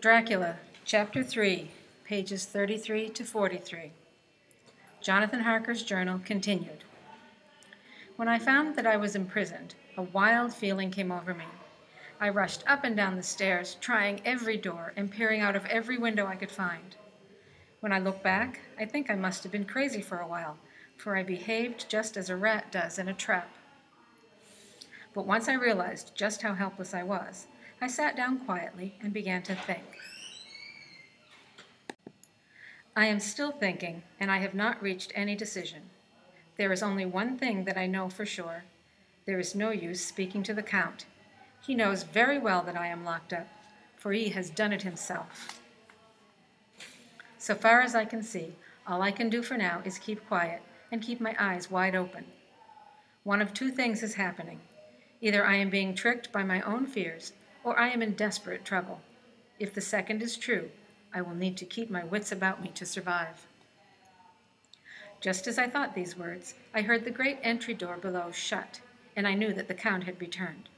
Dracula, Chapter 3, pages 33 to 43. Jonathan Harker's journal continued. When I found that I was imprisoned, a wild feeling came over me. I rushed up and down the stairs, trying every door and peering out of every window I could find. When I look back, I think I must have been crazy for a while, for I behaved just as a rat does in a trap. But once I realized just how helpless I was, I sat down quietly and began to think. I am still thinking, and I have not reached any decision. There is only one thing that I know for sure. There is no use speaking to the Count. He knows very well that I am locked up, for he has done it himself. So far as I can see, all I can do for now is keep quiet and keep my eyes wide open. One of two things is happening. Either I am being tricked by my own fears, or I am in desperate trouble. If the second is true, I will need to keep my wits about me to survive. Just as I thought these words, I heard the great entry door below shut, and I knew that the Count had returned.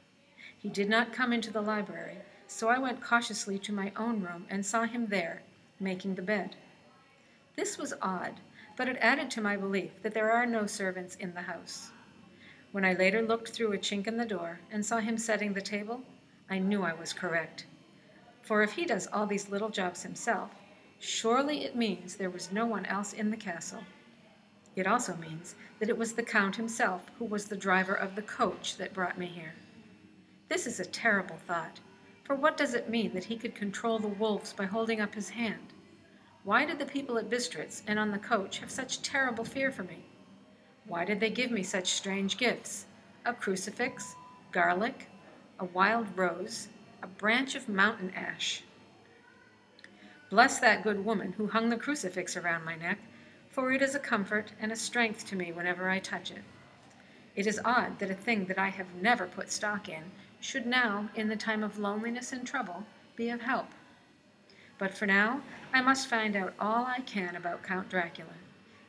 He did not come into the library, so I went cautiously to my own room and saw him there, making the bed. This was odd, but it added to my belief that there are no servants in the house. When I later looked through a chink in the door and saw him setting the table, I knew I was correct. For if he does all these little jobs himself, surely it means there was no one else in the castle. It also means that it was the Count himself who was the driver of the coach that brought me here. This is a terrible thought, for what does it mean that he could control the wolves by holding up his hand? Why did the people at Bistritz and on the coach have such terrible fear for me? Why did they give me such strange gifts? A crucifix, garlic, a wild rose, a branch of mountain ash. Bless that good woman who hung the crucifix around my neck, for it is a comfort and a strength to me whenever I touch it. It is odd that a thing that I have never put stock in should now, in the time of loneliness and trouble, be of help. But for now, I must find out all I can about Count Dracula.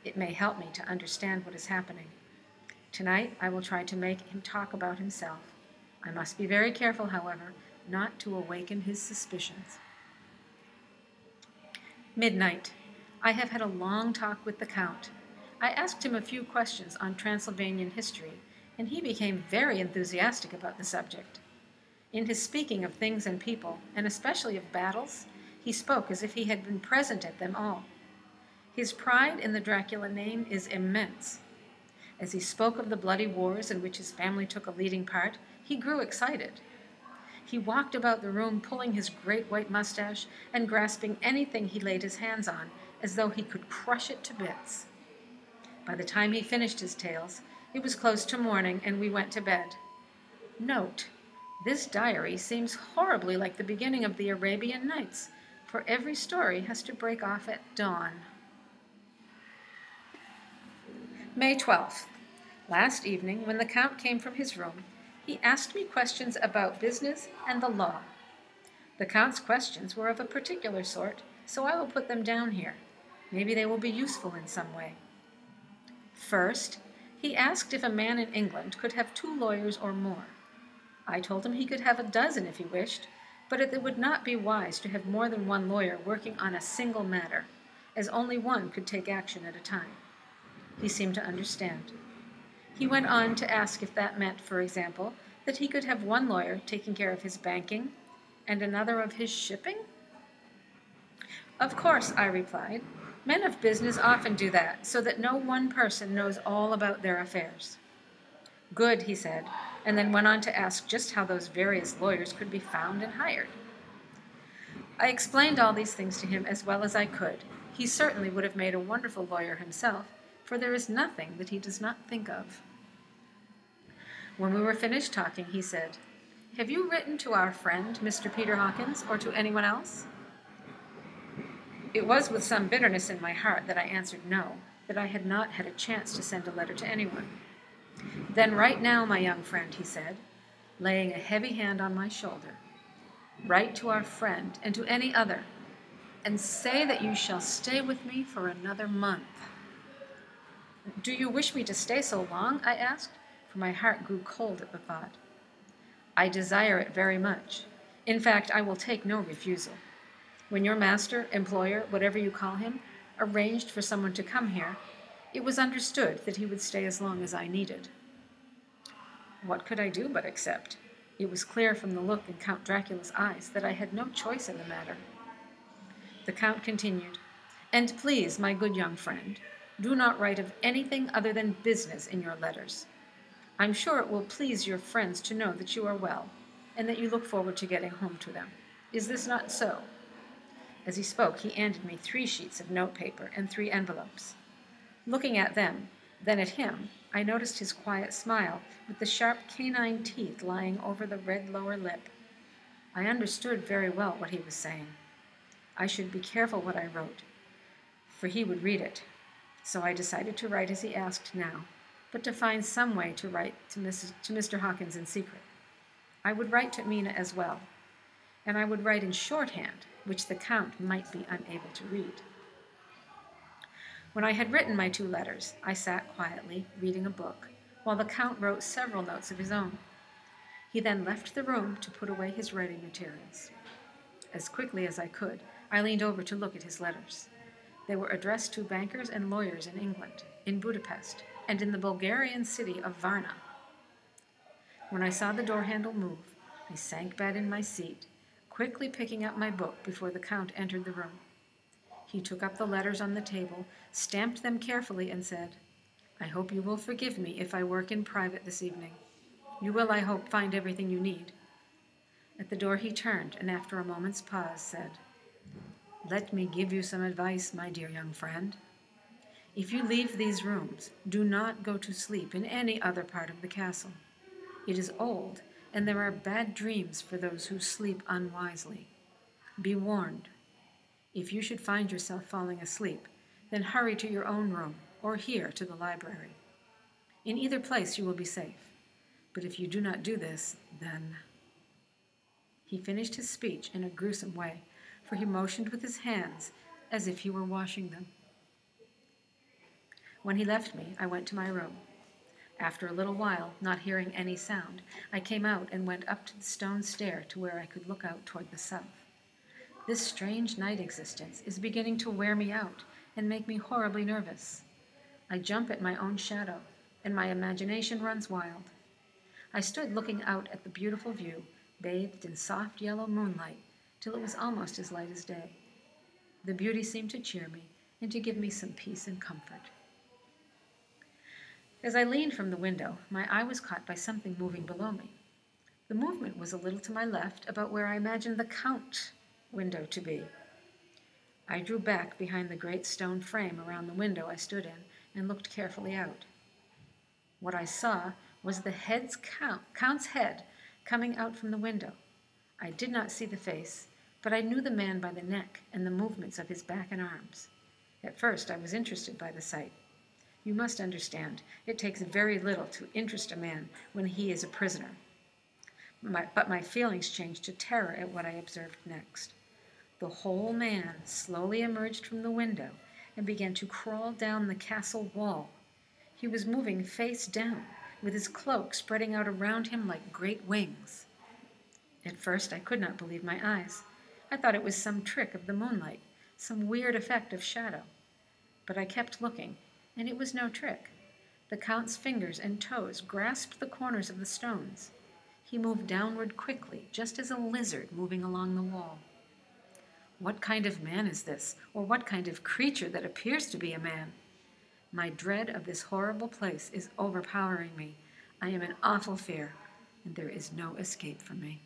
It may help me to understand what is happening. Tonight, I will try to make him talk about himself. I must be very careful, however, not to awaken his suspicions. Midnight. I have had a long talk with the Count. I asked him a few questions on Transylvanian history, and he became very enthusiastic about the subject. In his speaking of things and people, and especially of battles, he spoke as if he had been present at them all. His pride in the Dracula name is immense. As he spoke of the bloody wars in which his family took a leading part, he grew excited. He walked about the room pulling his great white mustache and grasping anything he laid his hands on, as though he could crush it to bits. By the time he finished his tales, it was close to morning and we went to bed. Note, this diary seems horribly like the beginning of the Arabian Nights, for every story has to break off at dawn. May 12th. Last evening, when the Count came from his room, he asked me questions about business and the law. The Count's questions were of a particular sort, so I will put them down here. Maybe they will be useful in some way. First, he asked if a man in England could have 2 lawyers or more. I told him he could have a dozen if he wished, but it would not be wise to have more than one lawyer working on a single matter, as only one could take action at a time. He seemed to understand. He went on to ask if that meant, for example, that he could have one lawyer taking care of his banking and another of his shipping? Of course, I replied. Men of business often do that, so that no one person knows all about their affairs. Good, he said, and then went on to ask just how those various lawyers could be found and hired. I explained all these things to him as well as I could. He certainly would have made a wonderful lawyer himself, for there is nothing that he does not think of. When we were finished talking, he said, "Have you written to our friend, Mr. Peter Hawkins, or to anyone else?" It was with some bitterness in my heart that I answered no, that I had not had a chance to send a letter to anyone. "Then write now, my young friend," he said, laying a heavy hand on my shoulder. "Write to our friend and to any other, and say that you shall stay with me for another month." "Do you wish me to stay so long?" I asked, for my heart grew cold at the thought. "I desire it very much. In fact, I will take no refusal. When your master, employer, whatever you call him, arranged for someone to come here, it was understood that he would stay as long as I needed. What could I do but accept? It was clear from the look in Count Dracula's eyes that I had no choice in the matter. The Count continued, "And please, my good young friend, do not write of anything other than business in your letters. I'm sure it will please your friends to know that you are well, and that you look forward to getting home to them. Is this not so?" As he spoke, he handed me 3 sheets of notepaper and 3 envelopes. Looking at them, then at him, I noticed his quiet smile with the sharp canine teeth lying over the red lower lip. I understood very well what he was saying. I should be careful what I wrote, for he would read it. So I decided to write as he asked now, but to find some way to write to Mr. Hawkins in secret. I would write to Mina as well, and I would write in shorthand, which the Count might be unable to read. When I had written my 2 letters, I sat quietly, reading a book, while the Count wrote several notes of his own. He then left the room to put away his writing materials. As quickly as I could, I leaned over to look at his letters. They were addressed to bankers and lawyers in England, in Budapest, and in the Bulgarian city of Varna. When I saw the door handle move, I sank back in my seat, quickly picking up my book before the Count entered the room. He took up the letters on the table, stamped them carefully, and said, "I hope you will forgive me if I work in private this evening. You will, I hope, find everything you need." At the door he turned, and after a moment's pause said, "Let me give you some advice, my dear young friend. If you leave these rooms, do not go to sleep in any other part of the castle. It is old, and there are bad dreams for those who sleep unwisely. Be warned. If you should find yourself falling asleep, then hurry to your own room, or here to the library. In either place you will be safe. But if you do not do this, then—" He finished his speech in a gruesome way, for he motioned with his hands as if he were washing them. When he left me, I went to my room. After a little while, not hearing any sound, I came out and went up to the stone stair to where I could look out toward the south. This strange night existence is beginning to wear me out and make me horribly nervous. I jump at my own shadow, and my imagination runs wild. I stood looking out at the beautiful view, bathed in soft yellow moonlight, till it was almost as light as day. The beauty seemed to cheer me and to give me some peace and comfort. As I leaned from the window, my eye was caught by something moving below me. The movement was a little to my left, about where I imagined the Count's window to be. I drew back behind the great stone frame around the window I stood in and looked carefully out. What I saw was the Count's head coming out from the window. I did not see the face, but I knew the man by the neck and the movements of his back and arms. At first I was interested by the sight. You must understand, it takes very little to interest a man when he is a prisoner. But my feelings changed to terror at what I observed next. The whole man slowly emerged from the window and began to crawl down the castle wall. He was moving face down, with his cloak spreading out around him like great wings. At first I could not believe my eyes. I thought it was some trick of the moonlight, some weird effect of shadow. But I kept looking, and it was no trick. The Count's fingers and toes grasped the corners of the stones. He moved downward quickly, just as a lizard moving along the wall. What kind of man is this, or what kind of creature that appears to be a man? My dread of this horrible place is overpowering me. I am in awful fear, and there is no escape for me.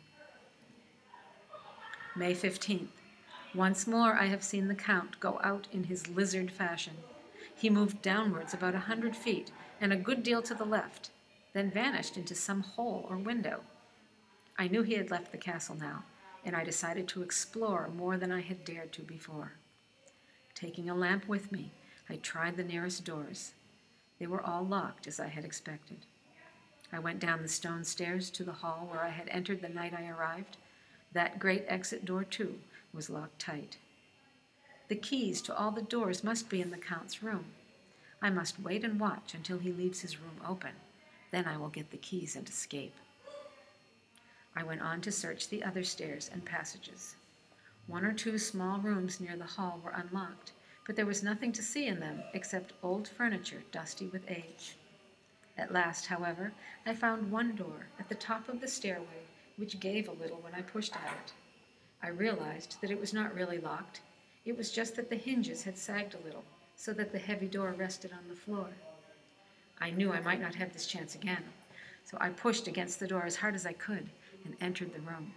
May 15th. Once more I have seen the Count go out in his lizard fashion. He moved downwards about 100 feet and a good deal to the left, then vanished into some hole or window. I knew he had left the castle now, and I decided to explore more than I had dared to before. Taking a lamp with me, I tried the nearest doors. They were all locked, as I had expected. I went down the stone stairs to the hall where I had entered the night I arrived. That great exit door, too, was locked tight. The keys to all the doors must be in the Count's room. I must wait and watch until he leaves his room open. Then I will get the keys and escape. I went on to search the other stairs and passages. One or two small rooms near the hall were unlocked, but there was nothing to see in them except old furniture dusty with age. At last, however, I found one door at the top of the stairway which gave a little when I pushed at it. I realized that it was not really locked. It was just that the hinges had sagged a little, so that the heavy door rested on the floor. I knew I might not have this chance again, so I pushed against the door as hard as I could and entered the room.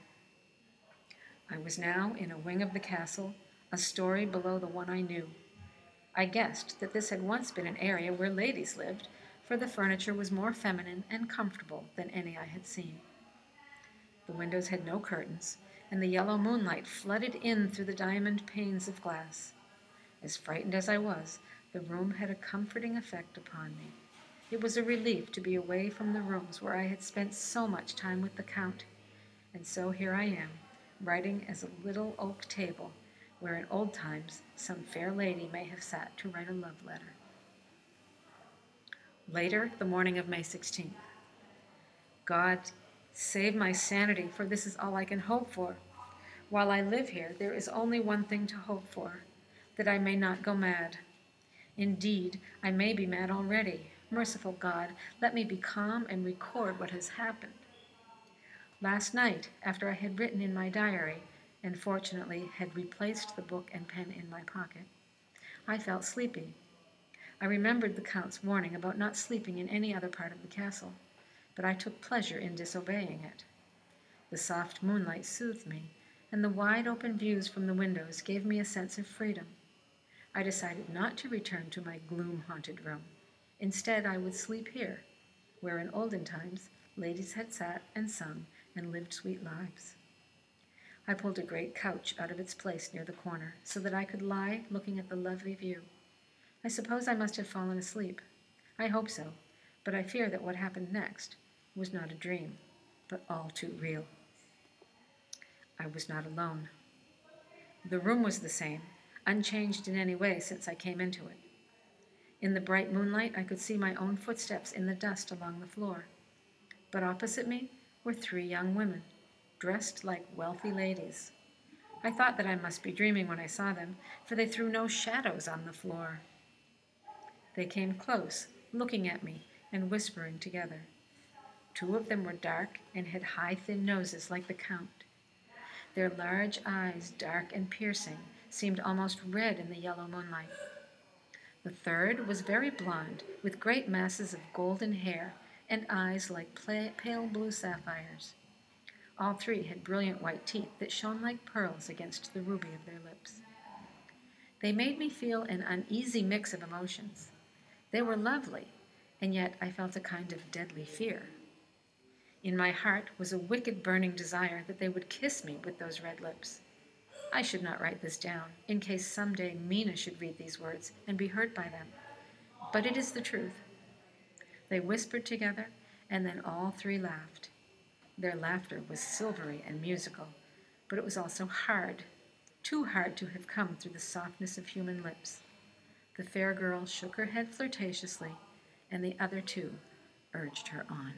I was now in a wing of the castle, a story below the one I knew. I guessed that this had once been an area where ladies lived, for the furniture was more feminine and comfortable than any I had seen. The windows had no curtains, and the yellow moonlight flooded in through the diamond panes of glass. As frightened as I was, the room had a comforting effect upon me. It was a relief to be away from the rooms where I had spent so much time with the Count, and so here I am, writing as a little oak table, where in old times some fair lady may have sat to write a love letter. Later, the morning of May 16th. God, save my sanity, for this is all I can hope for. While I live here, there is only one thing to hope for, that I may not go mad. Indeed, I may be mad already. Merciful God, let me be calm and record what has happened. Last night, after I had written in my diary, and fortunately had replaced the book and pen in my pocket, I felt sleepy. I remembered the Count's warning about not sleeping in any other part of the castle, but I took pleasure in disobeying it. The soft moonlight soothed me, and the wide open views from the windows gave me a sense of freedom. I decided not to return to my gloom-haunted room. Instead, I would sleep here, where in olden times ladies had sat and sung and lived sweet lives. I pulled a great couch out of its place near the corner, so that I could lie looking at the lovely view. I suppose I must have fallen asleep. I hope so, but I fear that what happened next was not a dream, but all too real. I was not alone. The room was the same, unchanged in any way since I came into it. In the bright moonlight, I could see my own footsteps in the dust along the floor. But opposite me were 3 young women, dressed like wealthy ladies. I thought that I must be dreaming when I saw them, for they threw no shadows on the floor. They came close, looking at me and whispering together. 2 of them were dark and had high, thin noses like the Count. Their large eyes, dark and piercing, seemed almost red in the yellow moonlight. The third was very blonde, with great masses of golden hair and eyes like pale blue sapphires. All 3 had brilliant white teeth that shone like pearls against the ruby of their lips. They made me feel an uneasy mix of emotions. They were lovely, and yet I felt a kind of deadly fear. In my heart was a wicked burning desire that they would kiss me with those red lips. I should not write this down, in case someday Mina should read these words and be hurt by them. But it is the truth. They whispered together, and then all 3 laughed. Their laughter was silvery and musical, but it was also hard, too hard to have come through the softness of human lips. The fair girl shook her head flirtatiously, and the other 2 urged her on.